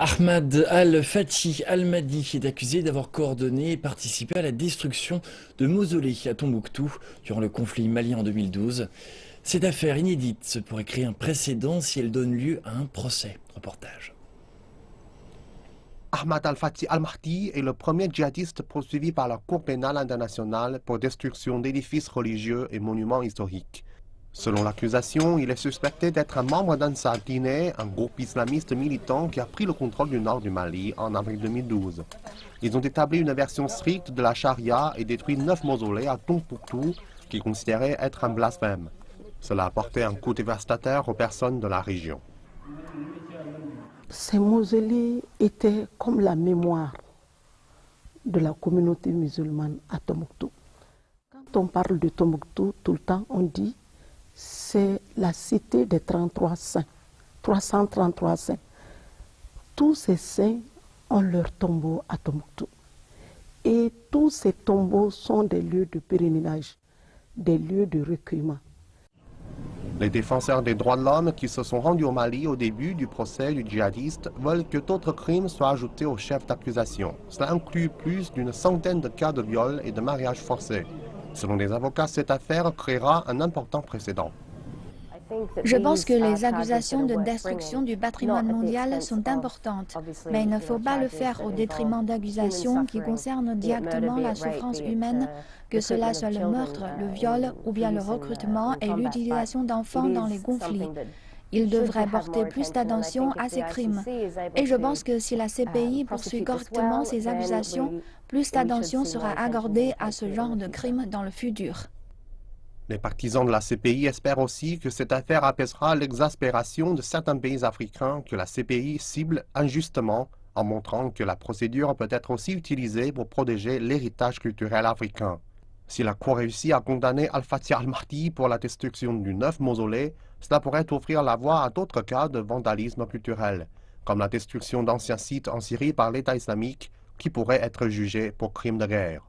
Ahmad al-Fathi al-Mahdi est accusé d'avoir coordonné et participé à la destruction de mausolées à Tombouctou durant le conflit malien en 2012. Cette affaire inédite pourrait créer un précédent si elle donne lieu à un procès. Reportage. Ahmad al-Fathi al-Mahdi est le premier djihadiste poursuivi par la Cour pénale internationale pour destruction d'édifices religieux et monuments historiques. Selon l'accusation, il est suspecté d'être un membre d'Ansar Dine, un groupe islamiste militant qui a pris le contrôle du nord du Mali en avril 2012. Ils ont établi une version stricte de la charia et détruit 9 mausolées à Tombouctou, qu'ils considéraient être un blasphème. Cela a porté un coup dévastateur aux personnes de la région. Ces mausolées étaient comme la mémoire de la communauté musulmane à Tombouctou. Quand on parle de Tombouctou, tout le temps on dit c'est la cité des 33 saints, 333 saints. Tous ces saints ont leur tombeau à Tombouctou. Et tous ces tombeaux sont des lieux de pèlerinage, des lieux de recueillement. Les défenseurs des droits de l'homme qui se sont rendus au Mali au début du procès du djihadiste veulent que d'autres crimes soient ajoutés au chef d'accusation. Cela inclut plus d'une centaine de cas de viol et de mariage forcé. Selon les avocats, cette affaire créera un important précédent. Je pense que les accusations de destruction du patrimoine mondial sont importantes, mais il ne faut pas le faire au détriment d'accusations qui concernent directement la souffrance humaine, que cela soit le meurtre, le viol ou bien le recrutement et l'utilisation d'enfants dans les conflits. Il devrait porter plus d'attention à ces crimes. Et je pense que si la CPI poursuit correctement ces accusations, plus d'attention sera accordée à ce genre de crimes dans le futur. Les partisans de la CPI espèrent aussi que cette affaire apaisera l'exaspération de certains pays africains que la CPI cible injustement, en montrant que la procédure peut être aussi utilisée pour protéger l'héritage culturel africain. Si la Cour réussit à condamner al-Fathi al-Mahdi pour la destruction du 9 mausolées, cela pourrait ouvrir la voie à d'autres cas de vandalisme culturel, comme la destruction d'anciens sites en Syrie par l'État islamique, qui pourraient être jugés pour crimes de guerre.